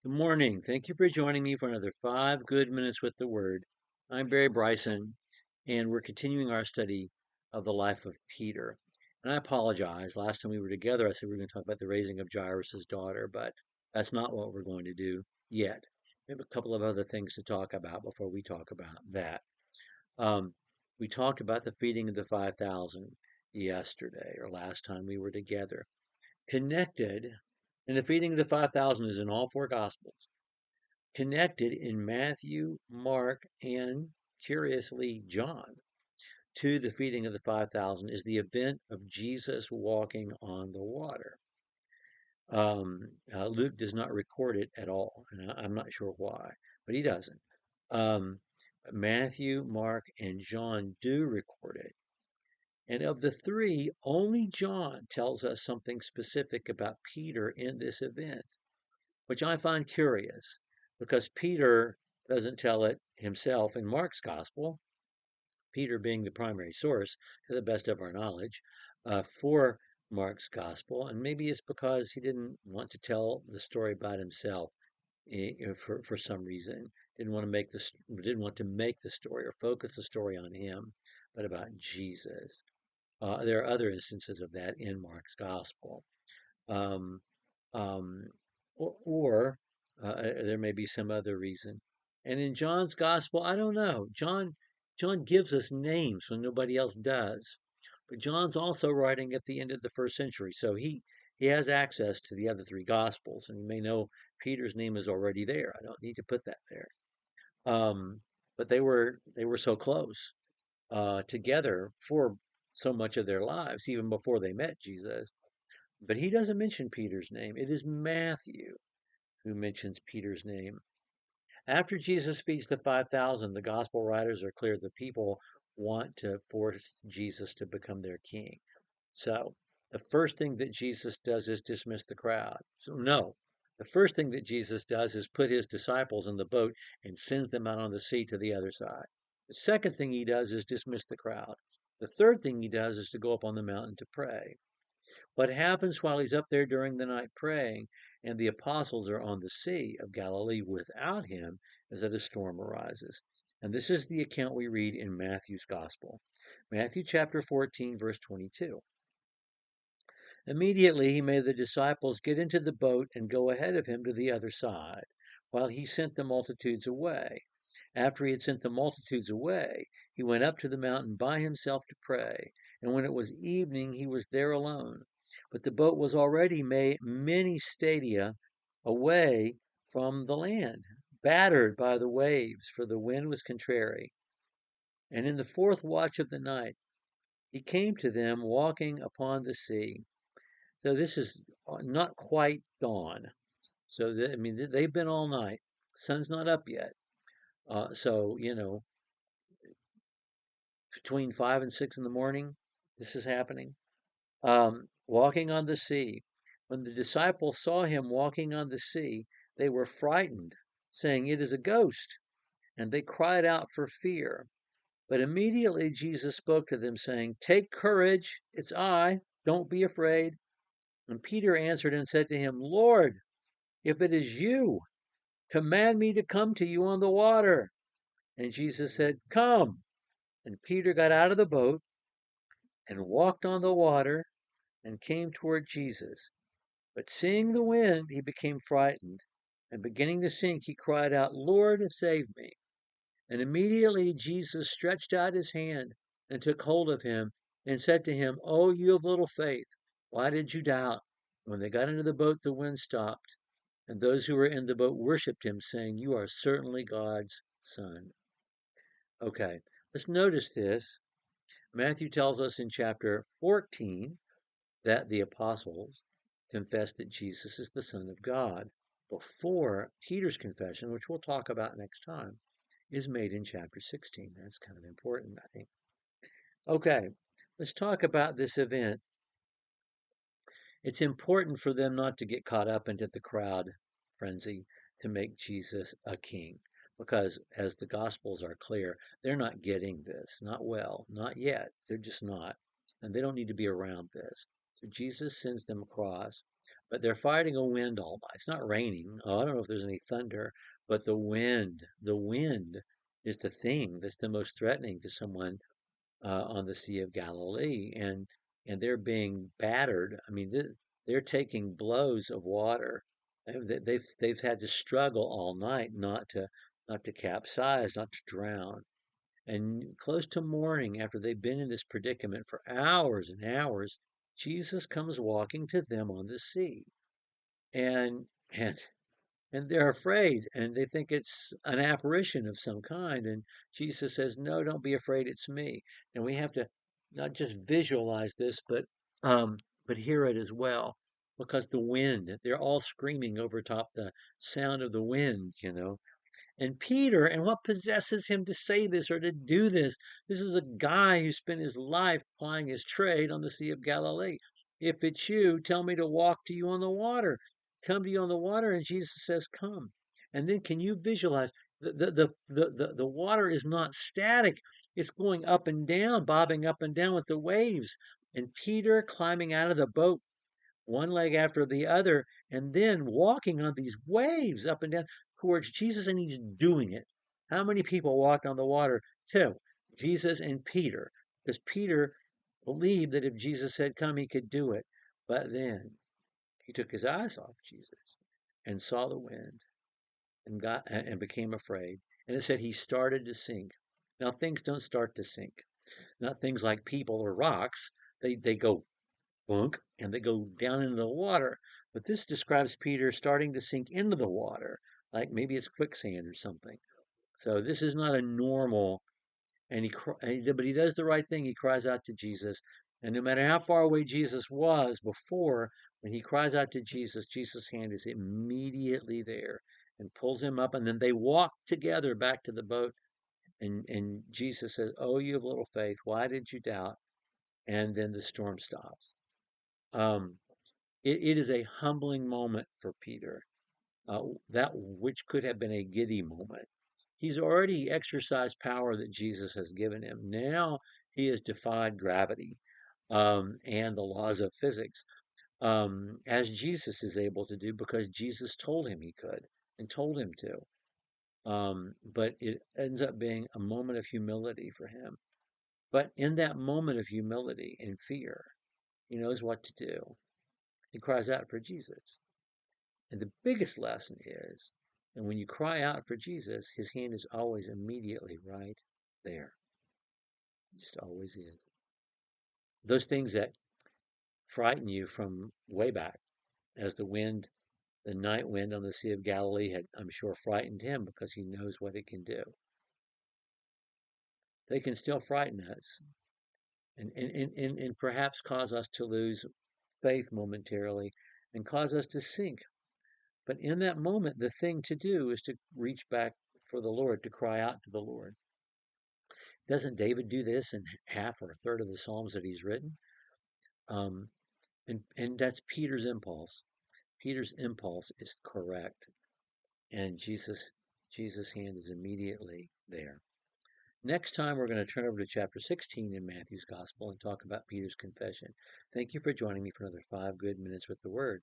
Good morning. Thank you for joining me for another 5 good minutes with the Word. I'm Barry Bryson, and we're continuing our study of the life of Peter. And I apologize. Last time we were together, I said we were going to talk about the raising of Jairus' daughter, but that's not what we're going to do yet. We have a couple of other things to talk about before we talk about that. Um, we talked about the feeding of the 5,000 yesterday, or last time we were together. Connected, and the feeding of the 5,000 is in all four Gospels. Connected in Matthew, Mark, and curiously John to the feeding of the 5,000 is the event of Jesus walking on the water. Luke does not record it at all, and I'm not sure why, but he doesn't. Um, Matthew, Mark, and John do record it. And of the three, only John tells us something specific about Peter in this event, which I find curious because Peter doesn't tell it himself in Mark's gospel, Peter being the primary source, to the best of our knowledge, for Mark's gospel. And maybe it's because he didn't want to tell the story about himself for some reason. Didn't want to make the story or focus the story on him, but about Jesus. There are other instances of that in Mark's gospel. Um, um, or there may be some other reason. And in John's gospel, I don't know. John gives us names when nobody else does. But John's also writing at the end of the first century, so he has access to the other three gospels, and he may know Peter's name is already there. I don't need to put that there. Um, but they were so close together for so much of their lives, even before they met Jesus. But he doesn't mention Peter's name. It is Matthew who mentions Peter's name. After Jesus feeds the 5,000, the gospel writers are clear the people want to force Jesus to become their king. So the first thing that Jesus does is dismiss the crowd. So, no, the first thing that Jesus does is put his disciples in the boat and sends them out on the sea to the other side. The second thing he does is dismiss the crowd. The third thing he does is to go up on the mountain to pray. What happens while he's up there during the night praying and the apostles are on the Sea of Galilee without him is that a storm arises. And this is the account we read in Matthew's Gospel. Matthew chapter 14, verse 22. Immediately he made the disciples get into the boat and go ahead of him to the other side, while he sent the multitudes away. After he had sent the multitudes away, he went up to the mountain by himself to pray. And when it was evening, he was there alone. But the boat was already many stadia away from the land, battered by the waves, for the wind was contrary. And in the fourth watch of the night, he came to them walking upon the sea. So this is not quite dawn. So they've been all night. Sun's not up yet. So between 5 and 6 in the morning, this is happening. Walking on the sea. When the disciples saw him walking on the sea, they were frightened, saying, "It is a ghost," and they cried out for fear. But immediately Jesus spoke to them, saying, "Take courage, it's I. Don't be afraid." And Peter answered and said to him, "Lord, if it is you, command me to come to you on the water." And Jesus said, "Come." And Peter got out of the boat and walked on the water and came toward Jesus. But seeing the wind, he became frightened, and beginning to sink, he cried out, "Lord, save me." And immediately Jesus stretched out his hand and took hold of him and said to him, "Oh, you of little faith, why did you doubt?" When they got into the boat, the wind stopped, and those who were in the boat worshipped him, saying, "You are certainly God's son." Okay, let's notice this. Matthew tells us in chapter 14 that the apostles confessed that Jesus is the Son of God before Peter's confession, which we'll talk about next time, is made in chapter 16. That's kind of important, I think. Okay, let's talk about this event. It's important for them not to get caught up into the crowd frenzy to make Jesus a king. Because as the Gospels are clear, they're not getting this. Not well, not yet. They're just not. And they don't need to be around this. So Jesus sends them across. but they're fighting a wind all night. It's not raining. Oh, I don't know if there's any thunder, but the wind is the thing that's the most threatening to someone on the Sea of Galilee, and they're being battered. I mean, they're taking blows of water. They've had to struggle all night not to capsize, not to drown. And close to morning, after they've been in this predicament for hours and hours, Jesus comes walking to them on the sea. And and and they're afraid and they think it's an apparition of some kind. And Jesus says, "No, don't be afraid, it's me." And we have to not just visualize this, but hear it as well. Because the wind, they're all screaming over top the sound of the wind, you know. And Peter, and what possesses him to say this or to do this? This is a guy who spent his life plying his trade on the Sea of Galilee. If it's you, tell me to walk to you on the water. Come to you on the water, and Jesus says, "Come." And then can you visualize the water is not static, it's going up and down, bobbing up and down with the waves. And Peter climbing out of the boat one leg after the other, and then walking on these waves up and down towards Jesus, and he's doing it. How many people walked on the water? Two, Jesus and Peter, because Peter believed that if Jesus had come, he could do it. But then he took his eyes off Jesus and saw the wind and became afraid. And it said he started to sink. Now things don't start to sink. Not things like people or rocks. They go bunk, and they go down into the water. But this describes Peter starting to sink into the water, like maybe it's quicksand or something. So this is not a normal, but he does the right thing. He cries out to Jesus, and no matter how far away Jesus was before, when he cries out to Jesus, Jesus' hand is immediately there and pulls him up, and then they walk together back to the boat. And Jesus says, "Oh, you have little faith. Why did you doubt?" And then the storm stops. Um, it is a humbling moment for Peter, that which could have been a giddy moment. He's already exercised power that Jesus has given him. Now he has defied gravity and the laws of physics, as Jesus is able to do because Jesus told him he could and told him to. But it ends up being a moment of humility for him. But in that moment of humility and fear, he knows what to do. He cries out for Jesus. And the biggest lesson is, and when you cry out for Jesus, his hand is always immediately right there. It just always is. Those things that frighten you from way back, as the night wind on the Sea of Galilee had, I'm sure, frightened him because he knows what it can do. They can still frighten us and perhaps cause us to lose faith momentarily and cause us to sink. But in that moment, the thing to do is to reach back for the Lord, to cry out to the Lord. Doesn't David do this in half or a third of the Psalms that he's written? Um, and that's Peter's impulse. Peter's impulse is correct, and Jesus' hand is immediately there. Next time, we're going to turn over to chapter 16 in Matthew's Gospel and talk about Peter's confession. Thank you for joining me for another 5 good minutes with the Word.